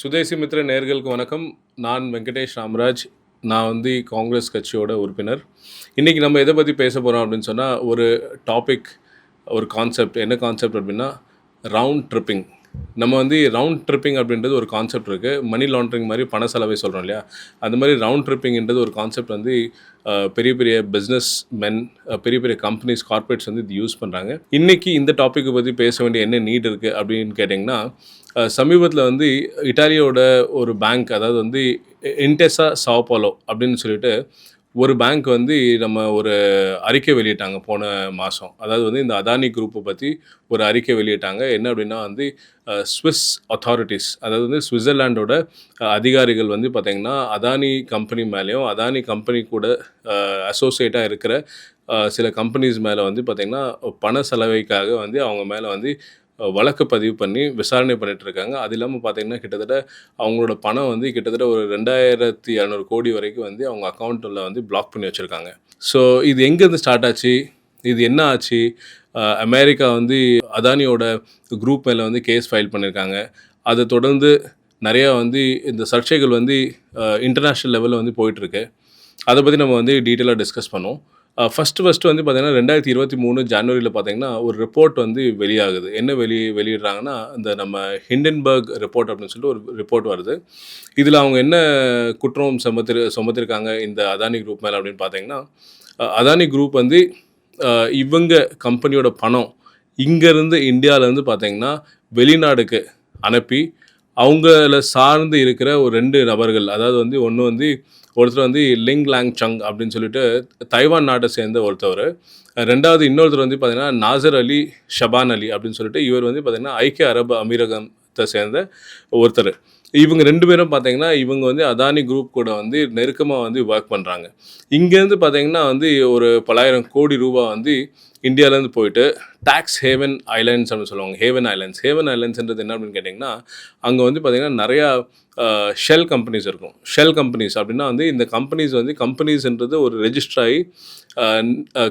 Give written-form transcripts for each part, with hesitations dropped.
சுதேசி மித்ர நேயர்களுக்கு வணக்கம். நான் வெங்கடேஷ் ராமராஜ். நான் காங்கிரஸ் கட்சியோட உறுப்பினர். இன்றைக்கி நம்ம எதை பற்றி பேச போகிறோம் அப்படின்னு சொன்னால், ஒரு டாபிக், ஒரு கான்செப்ட். என்ன கான்செப்ட் அப்படின்னா, ரவுண்ட் ட்ரிப்பிங். நம்ம ரவுண்ட் ட்ரிப்பிங் அப்படின்றது ஒரு கான்செப்ட் இருக்குது. மணி லாண்ட்ரிங் மாதிரி பண செலவை சொல்கிறோம் இல்லையா, அந்த மாதிரி ரவுண்ட் ட்ரிப்பிங்ன்றது ஒரு கான்செப்ட் பெரிய பெரிய பிஸ்னஸ் மென், பெரிய பெரிய கம்பெனிஸ், கார்ப்பரேட்ஸ் இது யூஸ் பண்ணுறாங்க. இன்றைக்கி இந்த டாப்பிக்கை பற்றி பேச வேண்டிய என்ன நீட் இருக்குது அப்படின்னு கேட்டிங்கன்னா, சமீபத்தில் இட்டாலியோட ஒரு பேங்க், அதாவது இன்டெசா சாவோபாலோ அப்படின்னு சொல்லிட்டு ஒரு பேங்க் நம்ம ஒரு அறிக்கை வெளியிட்டாங்க போன மாதம். அதாவது இந்த அதானி குரூப்பை பற்றி ஒரு அறிக்கை வெளியிட்டாங்க. என்ன அப்படின்னா ஸ்விஸ் அத்தாரிட்டிஸ், அதாவது சுவிட்சர்லாண்டோட அதிகாரிகள் பார்த்திங்கன்னா அதானி கம்பெனி மேலேயும் அதானி கம்பெனி கூட அசோசியேட்டாக இருக்கிற சில கம்பெனிஸ் மேலே பார்த்திங்கன்னா பண செலவைக்காக அவங்க மேலே வழக்கு பதிவு பண்ணி விசாரணை பண்ணிகிட்ருக்காங்க. அது இல்லாமல் பார்த்திங்கன்னா கிட்டத்தட்ட அவங்களோட பணம் கிட்டத்தட்ட ஒரு 2700 கோடி வரைக்கும் அவங்க அக்கௌண்ட்டில் பிளாக் பண்ணி வச்சுருக்காங்க. ஸோ இது எங்கேருந்து ஸ்டார்ட் ஆச்சு, இது என்ன ஆச்சு? அமெரிக்கா அதானியோட குரூப் மேலே கேஸ் ஃபைல் பண்ணியிருக்காங்க. அதை தொடர்ந்து நிறையா இந்த சர்ச்சைகள் இன்டர்நேஷ்னல் லெவலில் போயிட்டுருக்கு. அதை பற்றி நம்ம டீட்டெயிலாக டிஸ்கஸ் பண்ணோம். ஃபஸ்ட்டு பார்த்திங்கன்னா 2023 ஜனவரியில் பார்த்திங்கன்னா ஒரு ரிப்போர்ட் வெளியாகுது. என்ன வெளியிடுறாங்கன்னா, இந்த நம்ம ஹிண்டன்பர்க் ரிப்போர்ட் அப்படின்னு சொல்லிட்டு ஒரு ரிப்போர்ட் வருது. இதில் அவங்க என்ன குற்றம் சுமத்திருக்காங்க இந்த அதானி குரூப் மேலே அப்படின்னு பார்த்திங்கன்னா, அதானி குரூப் இவங்க கம்பெனியோட பணம் இங்கேருந்து இந்தியாவிலேருந்து பார்த்திங்கன்னா வெளிநாடுக்கு அனுப்பி அவங்கள சார்ந்து இருக்கிற ஒரு 2 நபர்கள், அதாவது ஒன்று ஒருத்தர் லிங் லாங் சங் அப்படின்னு சொல்லிட்டு தைவான் நாட்டை சேர்ந்த ஒருத்தவர். ரெண்டாவது இன்னொருத்தர் பார்த்திங்கன்னா நாசர் அலி ஷபான் அலி அப்படின்னு சொல்லிட்டு இவர் பார்த்திங்கன்னா ஐக்கிய அரபு அமீரகத்தை சேர்ந்த ஒருத்தர். இவங்க 2 பேரும் பார்த்திங்கன்னா இவங்க அதானி குரூப் கூட நெருக்கமாக ஒர்க் பண்ணுறாங்க. இங்கேருந்து பார்த்திங்கன்னா ஒரு பல்லாயிரம் கோடி ரூபா இந்தியாவிலேருந்து போயிட்டு டாக்ஸ் ஹேவன் ஐலாண்ட்ஸ் அப்படின்னு சொல்லுவாங்க. ஹேவன் ஐலாண்ட்ஸ்ன்றது என்ன அப்படின்னு கேட்டிங்கன்னா, அங்கே பார்த்திங்கன்னா நிறையா ஷெல் கம்பெனிஸ் இருக்கும். ஷெல் கம்பெனிஸ் அப்படின்னா இந்த கம்பெனிஸ்ன்றது ஒரு ரெஜிஸ்டர் ஆகி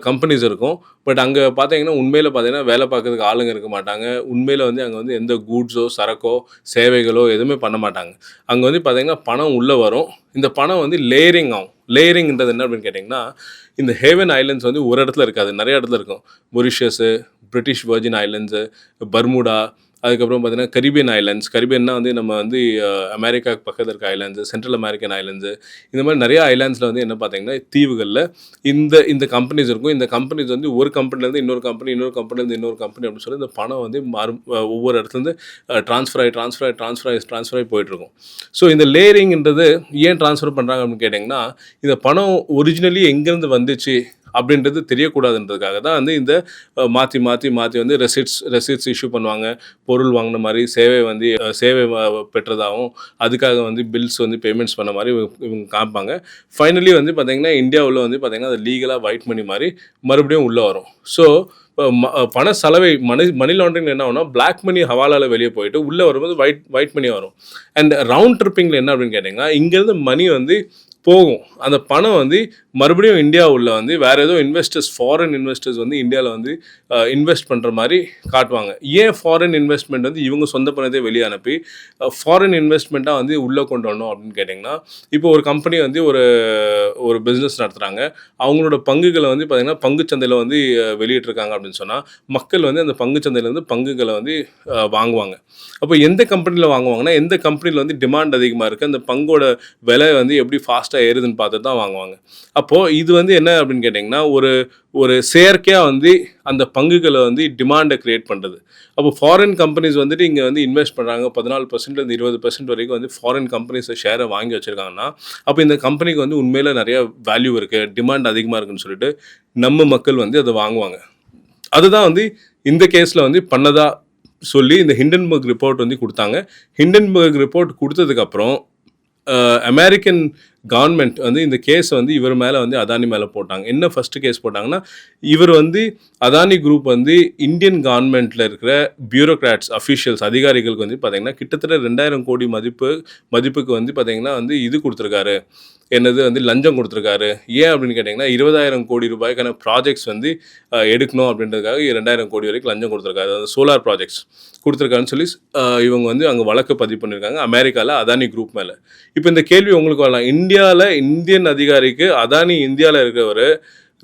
கம்பெனிஸ் இருக்கும். பட் அங்கே பார்த்தீங்கன்னா உண்மையில் வேலை பார்க்கறதுக்கு ஆளுங்க இருக்க மாட்டாங்க. உண்மையில் அங்கே எந்த கூட்ஸோ சரக்கோ சேவைகளோ எதுவுமே பண்ண மாட்டாங்க. அங்கே பார்த்தீங்கன்னா பணம் உள்ளே வரும். இந்த பணம் லேயரிங் ஆகும். லேயரிங்ன்றது என்ன அப்படின்னு கேட்டிங்கன்னா, இந்த ஹேவன் ஐலண்ட்ஸ் ஒரு இடத்துல இருக்காது, நிறைய இடத்துல இருக்கும். மொரிஷியஸு, பிரிட்டிஷ் வர்ஜின் ஐலண்ட்ஸு, பர்முடா, அதுக்கப்புறம் பார்த்திங்கன்னா கரிபியன் ஐலண்ட்ஸ். கரிபியன்னா நம்ம அமெரிக்காவுக்கு பக்கத்தில் இருக்க ஐலாண்ட்ஸு, சென்ட்ரல் அமெரிக்கன் ஐலண்ட்ஸு, இந்த மாதிரி நிறையா ஐலாண்ட்ஸில் என்ன பார்த்திங்கன்னா தீவுகளில் இந்த கம்பெனிஸ் இருக்கும். இந்த கம்பெனிஸ் ஒரு கம்பெனிலேருந்து இன்னொரு கம்பெனி, இன்னொரு கம்பெனிலேருந்து இன்னொரு கம்பெனி அப்படின்னு சொல்லி இந்த பணம் ஒவ்வொரு இடத்துலேருந்து ட்ரான்ஸ்ஃபர் ஆகி போயிட்டுருக்கும். ஸோ இந்த லேயரிங்ன்றது ஏன் ட்ரான்ஸ்ஃபர் பண்ணுறாங்க அப்படின்னு கேட்டிங்கன்னா, இந்த பணம் ஒரிஜினலி எங்கேருந்து வந்துச்சு அப்படின்றது தெரியக்கூடாதுன்றதுக்காக தான் இந்த மாற்றி ரெசிட்ஸ் இஷ்யூ பண்ணுவாங்க. பொருள் வாங்கின மாதிரி சேவை பெற்றதாகவும் அதுக்காக பில்ஸ் பேமெண்ட்ஸ் பண்ண மாதிரி இவங்க காமிப்பாங்க. ஃபைனலி பார்த்திங்கன்னா இந்தியாவில் பார்த்திங்கன்னா அது லீகலாக ஒயிட் மணி மாதிரி மறுபடியும் உள்ளே வரும். ஸோ பண செலவை மணி லாண்ட்ரிங் என்ன ஆகும்னா, பிளாக் மணி ஹவாலாவில் வெளியே போயிட்டு உள்ளே வரும்போது ஒயிட் மணி வரும். அண்ட் ரவுண்ட் ட்ரிப்பிங்கில் என்ன அப்படின்னு கேட்டிங்கன்னா, இங்கேருந்து மணி போகும். அந்த பணம் மறுபடியும் இந்தியா உள்ள வேறு ஏதோ இன்வெஸ்டர்ஸ், ஃபாரின் இன்வெஸ்டர்ஸ் இந்தியாவில் இன்வெஸ்ட் பண்ணுற மாதிரி காட்டுவாங்க. ஏன் ஃபாரின் இன்வெஸ்ட்மெண்ட் இவங்க சொந்த பணத்தை வெளியே அனுப்பி ஃபாரின் இன்வெஸ்ட்மெண்ட்டாக உள்ளே கொண்டு வரணும் அப்படின்னு கேட்டிங்கன்னா, இப்போ ஒரு கம்பெனி ஒரு பிஸ்னஸ் நடத்துகிறாங்க. அவங்களோட பங்குகளை பார்த்திங்கன்னா பங்குச்சந்தையில் வெளியிட்டிருக்காங்க அப்படின்னு சொன்னால், மக்கள் அந்த பங்குச்சந்தையிலேருந்து பங்குகளை வாங்குவாங்க. அப்போ எந்த கம்பெனியில் வாங்குவாங்கன்னா, எந்த கம்பெனியில் டிமாண்ட் அதிகமாக இருக்குது, அந்த பங்கோட விலை எப்படி ஃபாஸ்ட்டாக ஏறுதுன்னு பார்த்து தான் வாங்குவாங்க. அப்போது இது என்ன அப்படின்னு கேட்டிங்கன்னா, ஒரு செயற்கையாக அந்த பங்குகளை டிமாண்டை க்ரியேட் பண்ணுறது. அப்போ ஃபாரின் கம்பெனிஸ் இங்கே இன்வெஸ்ட் பண்ணுறாங்க. 14% 20% வரைக்கும் ஃபாரின் கம்பெனிஸை ஷேரை வாங்கி வச்சுருக்காங்கன்னா, அப்போ இந்த கம்பெனிக்கு உண்மையில் நிறைய வேல்யூ இருக்குது, டிமாண்ட் அதிகமாக இருக்குன்னு சொல்லிட்டு நம்ம மக்கள் அதை வாங்குவாங்க. அதுதான் இந்த கேஸில் பண்ணதாக சொல்லி இந்த ஹிண்டன்பர்க் ரிப்போர்ட் கொடுத்தாங்க. ஹிண்டன்பர்க் ரிப்போர்ட் கொடுத்ததுக்கப்புறம் அமெரிக்கன் கவர்மெண்ட் வந்து இந்த கேஸ் வந்து இவர் மேலே வந்து அதானி மேலே போட்டாங்க. என்ன ஃபஸ்ட்டு கேஸ் போட்டாங்கன்னா, இவர் வந்து அதானி குரூப் வந்து இந்தியன் கவர்மெண்ட்டில் இருக்கிற பியூரோக்ராட்ஸ் அஃபிஷியல்ஸ் அதிகாரிகளுக்கு வந்து பார்த்திங்கன்னா கிட்டத்தட்ட 2000 கோடி மதிப்புக்கு வந்து பார்த்திங்கன்னா வந்து இது கொடுத்துருக்காரு, என்னது வந்து லஞ்சம் கொடுத்துருக்காரு. ஏன் அப்படின்னு கேட்டிங்கன்னா 20,000 கோடி ரூபாய்க்கான ப்ராஜெக்ட்ஸ் வந்து எடுக்கணும் அப்படின்றதுக்காக 2000 கோடி வரைக்கும் லஞ்சம் கொடுத்துருக்காரு. அது சோலார் ப்ராஜெக்ட்ஸ் கொடுத்துருக்காருன்னு சொல்லி இவங்க வந்து அங்கே வழக்கு பதிவு பண்ணியிருக்காங்க அமெரிக்காவில் அதானி குரூப் மேலே. இப்போ இந்த கேள்வி உங்களுக்கு வரலாம், இந்தியாவில் இந்தியன் அதிகாரிக்கு அதானி இந்தியாவில் இருக்கிறவர்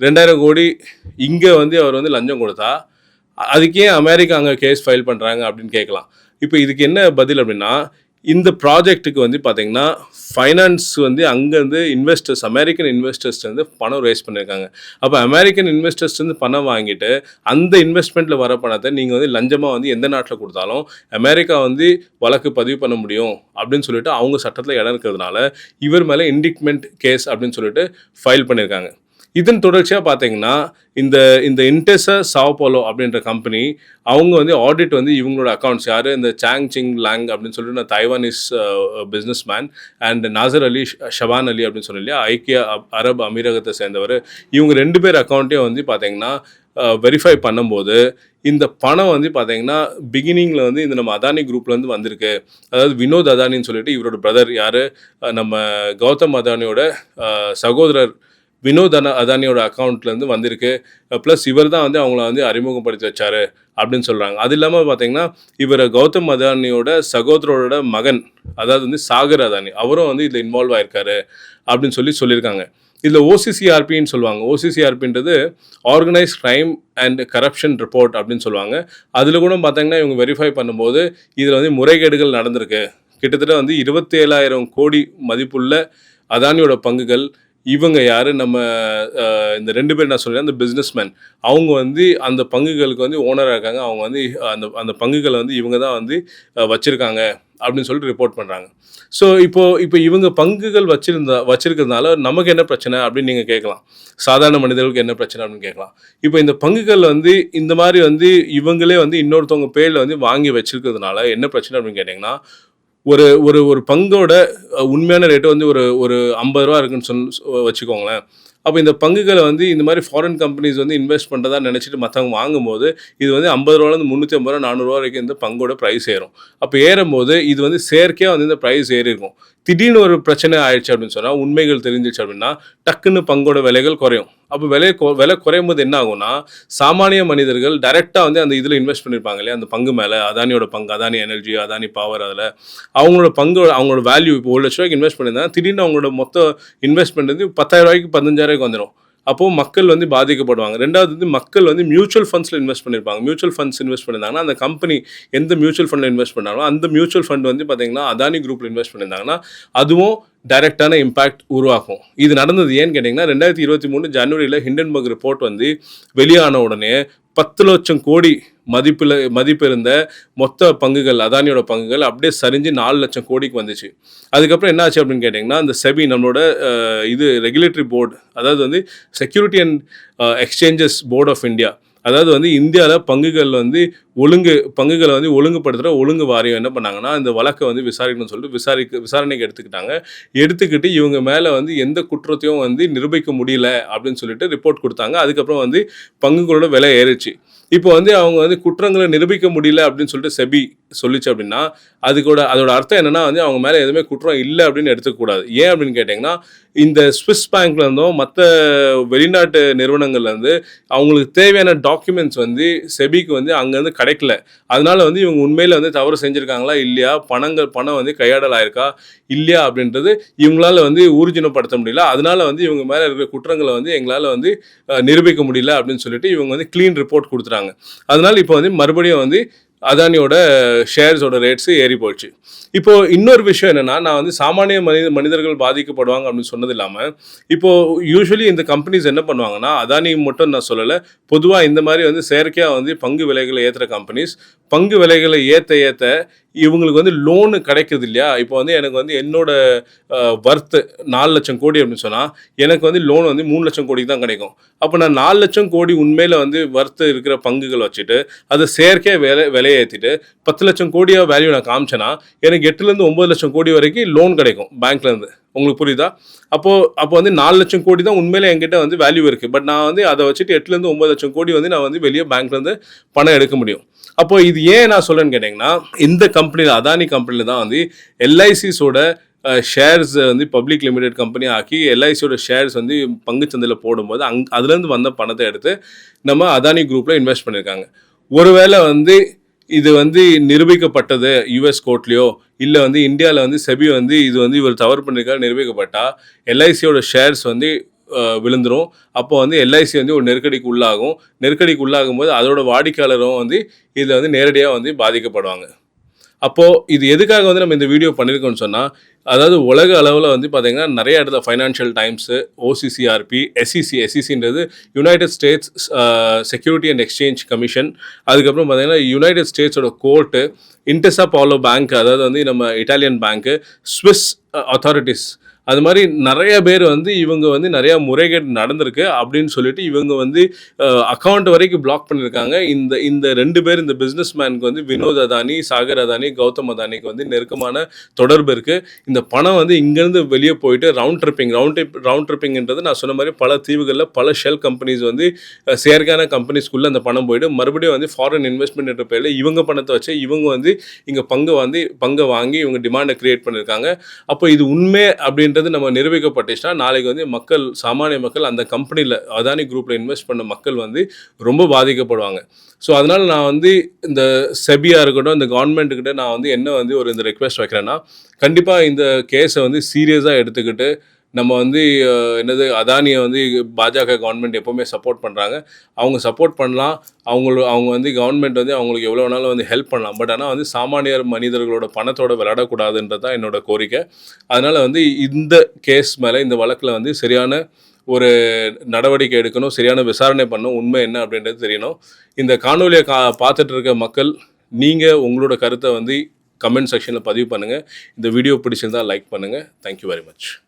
2000 கோடி இங்கே வந்து அவர் வந்து லஞ்சம் கொடுத்தா அதுக்கே அமெரிக்கா அங்கே கேஸ் ஃபைல் பண்ணுறாங்க அப்படின்னு கேட்கலாம். இப்போ இதுக்கு என்ன பதில் அப்படின்னா, இந்த ப்ராஜெக்ட்டுக்கு வந்து பார்த்திங்கன்னா ஃபைனான்ஸ் வந்து அங்கேருந்து இன்வெஸ்டர்ஸ் அமெரிக்கன் இன்வெஸ்டர்ஸ்லேருந்து பணம் ரேஸ் பண்ணியிருக்காங்க. அப்போ அமெரிக்கன் இன்வெஸ்டர்ஸ்லேருந்து பணம் வாங்கிட்டு அந்த இன்வெஸ்ட்மெண்ட்டில் வர பணத்தை நீங்கள் வந்து லஞ்சமாக வந்து எந்த நாட்டில் கொடுத்தாலும் அமெரிக்கா வந்து வழக்கு பதிவு பண்ண முடியும் அப்படின்னு சொல்லிட்டு அவங்க சட்டத்தில் இடம் இருக்கிறதுனால இவர் மேலே இண்டிக்மெண்ட் கேஸ் அப்படின்னு சொல்லிட்டு ஃபைல் பண்ணியிருக்காங்க. இதன் தொடர்ச்சியாக பார்த்தீங்கன்னா இந்த இன்டெசா சாவ் போலோ அப்படின்ற கம்பெனி அவங்க வந்து ஆடிட் வந்து இவங்களோட அக்கௌண்ட்ஸ் யார் இந்த சாங் சிங் லாங் அப்படின்னு சொல்லிட்டு நான் Taiwanese businessman and Nasser Ali Shaban Ali அப்படின்னு சொன்னேன் இல்லையா, ஐக்கிய அரபு அமீரகத்தை சேர்ந்தவர், இவங்க 2 பேர் அக்கௌண்ட்டையும் வந்து பார்த்தீங்கன்னா வெரிஃபை பண்ணும்போது இந்த பணம் வந்து பார்த்தீங்கன்னா பிகினிங்கில் வந்து இந்த நம்ம அதானி குரூப்லேருந்து வந்திருக்கு. அதாவது வினோத் அதானின்னு சொல்லிட்டு இவரோட பிரதர் யார், நம்ம கௌதம் அதானியோட சகோதரர் வினோத் அதானியோட அக்கௌண்ட்லேருந்து வந்திருக்கு. ப்ளஸ் இவர் தான் வந்து அவங்கள வந்து அறிமுகப்படுத்தி வச்சார் அப்படின்னு சொல்கிறாங்க. அது இல்லாமல் பார்த்தீங்கன்னா இவர் கௌதம் அதானியோட சகோதரோட மகன், அதாவது வந்து சாகர் அதானி, அவரும் வந்து இதில் இன்வால்வ் ஆயிருக்காரு அப்படின்னு சொல்லியிருக்காங்க. இதில் ஓசிசிஆர்பின்னு சொல்லுவாங்க. ஓசிசிஆர்பின்றது organised crime and corruption report அப்படின்னு சொல்லுவாங்க. அதில் கூட பார்த்தீங்கன்னா இவங்க வெரிஃபை பண்ணும்போது இதில் வந்து முறைகேடுகள் நடந்திருக்கு. கிட்டத்தட்ட வந்து 27,000 கோடி மதிப்புள்ள அதானியோட பங்குகள், இவங்க யார் நம்ம இந்த 2 பேர் நான் சொல்கிறேன் அந்த பிஸ்னஸ்மேன், அவங்க வந்து அந்த பங்குகளுக்கு வந்து ஓனராக இருக்காங்க. அவங்க வந்து அந்த பங்குகளை வந்து இவங்க தான் வந்து வச்சுருக்காங்க அப்படின்னு சொல்லிட்டு ரிப்போர்ட் பண்ணுறாங்க. ஸோ இப்போ இவங்க பங்குகள் வச்சிருக்கிறதுனால நமக்கு என்ன பிரச்சனை அப்படின்னு நீங்கள் கேட்கலாம். சாதாரண மனிதர்களுக்கு என்ன பிரச்சனை அப்படின்னு கேட்கலாம். இப்போ இந்த பங்குகள் வந்து இந்த மாதிரி வந்து இவங்களே வந்து இன்னொருத்தவங்க பேரில் வந்து வாங்கி வச்சிருக்கிறதுனால என்ன பிரச்சனை அப்படின்னு கேட்டிங்கன்னா, ஒரு ஒரு ஒரு பங்கோட உண்மையான ரேட்டு வந்து ஒரு 50 ரூபா இருக்குன்னு வச்சுக்கோங்களேன். அப்போ இந்த பங்குகளை வந்து இந்த மாதிரி ஃபாரின் கம்பெனிஸ் வந்து இன்வெஸ்ட் பண்ணுறதா நினச்சிட்டு மற்றவங்க வாங்கும்போது இது வந்து 50 ரூபாலேருந்து 350 ரூபா 400 ரூபா வரைக்கும் இந்த பங்கோட ப்ரைஸ் ஏறும். அப்போ ஏறும்போது இது வந்து செயற்கையாக வந்து இந்த ப்ரைஸ் ஏறி இருக்கும். திடீர்னு ஒரு பிரச்சனை ஆயிடுச்சு அப்படின்னு சொன்னால், உண்மைகள் தெரிஞ்சிச்சு அப்படின்னா டக்குன்னு பங்கோட விலைகள் குறையும். அப்போ விலை குறையும் போது என்ன ஆகும்னா, சாமானிய மனிதர்கள் டைரெக்டாக வந்து அந்த இதில் இன்வெஸ்ட் பண்ணியிருப்பாங்க இல்லையா, அந்த பங்கு மேலே, அதானியோட பங்கு, அதானி எனர்ஜி, அதானி பவர், அதில் அவங்களோட வேல்யூ இப்போ 1 லட்ச ரூபாய்க்கு இன்வெஸ்ட் பண்ணியிருந்தாங்க, திடீர்னு அவங்களோட மொத்த இன்வெஸ்ட்மெண்ட் வந்து 10,000 ரூபாய்க்கு 15,000 வந்துடும். அப்போது மக்கள் வந்து பாதிக்கப்படுவாங்க. ரெண்டாவது வந்து மக்கள் வந்து மியூச்சுவல் ஃபண்ட்ஸில் இன்வெஸ்ட் பண்ணியிருப்பாங்க. மியூச்சுவல் ஃபண்ட்ஸ் இன்வெஸ்ட் பண்ணியிருந்தாங்கன்னா அந்த கம்பெனி எந்த மியூச்சுவல் ஃபண்டில் இன்வெஸ்ட் பண்ணாலும் அந்த மியூச்சுவல் ஃபண்ட் வந்து பார்த்திங்கன்னா அதானி குரூப்பில் இன்வெஸ்ட் பண்ணியிருந்தாங்கன்னா அதுவும் டைரெக்டான இம்பேக்ட் உருவாக்கும். இது நடந்தது ஏன்னு கேட்டிங்கன்னா 2023 ஜனவரியில் ஹிண்டன்பர்க் ரிப்போர்ட் வந்து வெளியான உடனே 10 லட்சம் கோடி மதிப்பு இருந்த மொத்த பங்குகள், அதானியோட பங்குகள் அப்படியே சரிஞ்சு 4 லட்சம் கோடிக்கு வந்துச்சு. அதுக்கப்புறம் என்ன ஆச்சு அப்படின்னு கேட்டிங்கன்னா, அந்த செபி நம்மளோட இது ரெகுலேட்டரி போர்டு, அதாவது வந்து security and exchanges board of India, அதாவது வந்து இந்தியாவில் பங்குகளை வந்து ஒழுங்குபடுத்துகிற ஒழுங்கு வாரியம் என்ன பண்ணாங்கன்னா, இந்த வழக்கை வந்து விசாரிக்கணும்னு சொல்லிட்டு விசாரணைக்கு எடுத்துக்கிட்டு இவங்க மேலே வந்து எந்த குற்றத்தையும் வந்து நிரூபிக்க முடியல அப்படின்னு சொல்லிட்டு ரிப்போர்ட் கொடுத்தாங்க. அதுக்கப்புறம் வந்து பங்குகளோட விலை ஏறிச்சு. இப்போ வந்து அவங்க வந்து குற்றங்களை நிரூபிக்க முடியல அப்படின்னு சொல்லிட்டு செபி சொல்லிச்சு அப்படின்னா அதோட அர்த்தம் என்னன்னா வந்து அவங்க மேலே எதுவுமே குற்றம் இல்லை அப்படின்னு எடுத்துக்கூடாது. ஏன் அப்படின்னு கேட்டிங்கன்னா, இந்த ஸ்விஸ் பேங்க்லேருந்தும் மற்ற வெளிநாட்டு நிறுவனங்கள்லேருந்து அவங்களுக்கு தேவையான டாக்குமெண்ட்ஸ் வந்து செபிக்கு வந்து அங்கேருந்து கிடைக்கல. அதனால வந்து இவங்க உண்மையில் வந்து தவறு செஞ்சுருக்காங்களா இல்லையா, பணம் வந்து கையாடல் ஆயிருக்கா இல்லையா அப்படின்றது இவங்களால வந்து ஊர்ஜினப்படுத்த முடியல. அதனால வந்து இவங்க மேலே இருக்கிற குற்றங்களை வந்து எங்களால் வந்து நிரூபிக்க முடியல அப்படின்னு சொல்லிட்டு இவங்க வந்து க்ளீன் ரிப்போர்ட் கொடுத்துட்டாங்க. அதனால இப்போ வந்து மறுபடியும் வந்து அதானியோட ஷேர்ஸோட ரேட்ஸு ஏறி போயிடுச்சு. இப்போது இன்னொரு விஷயம் என்னென்னா, நான் வந்து சாமானிய மனிதர்கள் பாதிக்கப்படுவாங்க அப்படின்னு சொன்னது இல்லாமல், இப்போது யூஸ்வலி இந்த கம்பெனிஸ் என்ன பண்ணுவாங்கன்னா, அதானி மட்டும் நான் சொல்லலை, பொதுவாக இந்த மாதிரி வந்து செயற்கையாக வந்து பங்கு விலைகளை ஏற்றுற கம்பெனிஸ் பங்கு விலைகளை ஏற்ற இவங்களுக்கு வந்து லோனு கிடைக்குது இல்லையா. இப்போ வந்து எனக்கு வந்து என்னோட வர்த்து 4 லட்சம் கோடி அப்படின்னு சொன்னால் எனக்கு வந்து லோன் வந்து 3 லட்சம் கோடிக்கு தான் கிடைக்கும். அப்போ நான் 4 லட்சம் கோடி உண்மையில் வந்து வர்த்து இருக்கிற பங்குகள் வச்சுட்டு அதை செயற்கையாக விலையை ஏற்றிட்டு 10 லட்சம் கோடியாக வேல்யூ நான் காமிச்சேன்னா எனக்கு 8லேருந்து 9 லட்சம் கோடி வரைக்கும் லோன் கிடைக்கும் பேங்க்லேருந்து. உங்களுக்கு புரியுதா? அப்போ வந்து 4 லட்சம் கோடி தான் உண்மையிலே என்கிட்ட வந்து வேல்யூ இருக்குது. பட் நான் வந்து அதை வச்சுட்டு 8லேருந்து 9 லட்சம் கோடி வந்து நான் வந்து வெளியே பேங்க்லேருந்து பணம் எடுக்க முடியும். அப்போ இது ஏன் நான் சொல்றேன்னு கேட்டிங்கன்னா, இந்த கம்பெனியில் அதானி கம்பெனியில் தான் வந்து எல்ஐசிஸோட ஷேர்ஸ் வந்து பப்ளிக் லிமிடெட் கம்பெனி ஆக்கி எல்ஐசியோட ஷேர்ஸ் வந்து பங்குச்சந்தையில் போடும்போது அதுலேருந்து வந்த பணத்தை எடுத்து நம்ம அதானி குரூப்பில் இன்வெஸ்ட் பண்ணியிருக்காங்க. ஒருவேளை வந்து இது வந்து நிரூபிக்கப்பட்டது யூஎஸ் கோர்ட்லேயோ இல்லை வந்து இந்தியாவில் வந்து செபி வந்து இது வந்து இவர் தவறு பண்ணியிருக்காரு நிரூபிக்கப்பட்டால் எல்ஐசியோட ஷேர்ஸ் வந்து விழுந்துடும். அப்போ வந்து எல்ஐசி வந்து ஒரு நெருக்கடிக்கு உள்ளாகும் போது அதோட வாடிக்கையாளரும் வந்து இதில் வந்து நேரடியாக வந்து பாதிக்கப்படுவாங்க. அப்போது இது எதுக்காக வந்து நம்ம இந்த வீடியோ பண்ணியிருக்கோம்னு சொன்னால், அதாவது உலக அளவில் வந்து பார்த்திங்கன்னா நிறைய இடத்துல ஃபைனான்ஷியல் டைம்ஸு, ஓசிசிஆர்பி, எஸ்இசின்றது United States Security and Exchange Commission, அதுக்கப்புறம் பார்த்திங்கன்னா யுனைடெட் ஸ்டேட்ஸோட கோர்ட்டு, இன்டெசா பாலோ பேங்க், அதாவது வந்து நம்ம இட்டாலியன் பேங்க்கு, ஸ்விஸ் அத்தாரிட்டிஸ், அது மாதிரி நிறைய பேர் வந்து இவங்க வந்து நிறையா முறைகேடு நடந்திருக்கு அப்படின்னு சொல்லிட்டு இவங்க வந்து அக்கௌண்ட் வரைக்கும் பிளாக் பண்ணியிருக்காங்க. இந்த 2 பேர் இந்த பிஸ்னஸ் மேனுக்கு வந்து வினோத் அதானி, சாகர் அதானி, கௌதம் அதானிக்கு வந்து நெருக்கமான தொடர்பு இருக்குது. இந்த பணம் வந்து இங்கேருந்து வெளியே போயிட்டு ரவுண்ட் ட்ரிப்பிங்ன்றது நான் சொன்ன மாதிரி பல தீவுகளில் பல ஷெல் கம்பெனிஸ் வந்து செயற்கையான கம்பெனிஸ்குள்ளே அந்த பணம் போயிட்டு மறுபடியும் வந்து ஃபாரின் இன்வெஸ்ட்மெண்ட் என்ற பேரில் இவங்க பணத்தை வச்சு இவங்க வந்து இங்கே பங்கை வாங்கி இவங்க டிமாண்டை கிரியேட் பண்ணியிருக்காங்க. அப்போ இது உண்மை அப்படின்னு நம்ம நிரூபிக்கப்பட்டுச்சுன்னா நாளைக்கு வந்து சாமானிய மக்கள் அந்த கம்பெனியில் அதானி குரூப்பில் இன்வெஸ்ட் பண்ண மக்கள் வந்து ரொம்ப பாதிக்கப்படுவாங்க. ஸோ அதனால் நான் வந்து இந்த செபியாக இருக்கட்டும், இந்த கவர்மெண்ட்டுக்கிட்ட நான் வந்து என்ன வந்து இந்த ரெக்வெஸ்ட் வைக்கிறேன்னா, கண்டிப்பாக இந்த கேஸை வந்து சீரியஸாக எடுத்துக்கிட்டு நம்ம வந்து அதானியை வந்து பாஜக கவர்மெண்ட் எப்போவுமே சப்போர்ட் பண்ணுறாங்க. அவங்க சப்போர்ட் பண்ணலாம், அவங்க வந்து கவர்மெண்ட் வந்து அவங்களுக்கு எவ்வளோ வேணாலும் வந்து ஹெல்ப் பண்ணலாம். பட் ஆனால் வந்து சாமானியர் மனிதர்களோட பணத்தோட விளையாடக்கூடாதுன்றது தான் என்னோட கோரிக்கை. அதனால் வந்து இந்த கேஸ் மேலே, இந்த வழக்கில் வந்து சரியான ஒரு நடவடிக்கை எடுக்கணும், சரியான விசாரணை பண்ணணும், உண்மை என்ன அப்படின்றது தெரியணும். இந்த காணொலியை பார்த்துட்டு இருக்க மக்கள், நீங்கள் உங்களோட கருத்தை வந்து கமெண்ட் செக்ஷனில் பதிவு பண்ணுங்கள். இந்த வீடியோ பிடிச்சிருந்தால் லைக் பண்ணுங்கள். Thank you very much.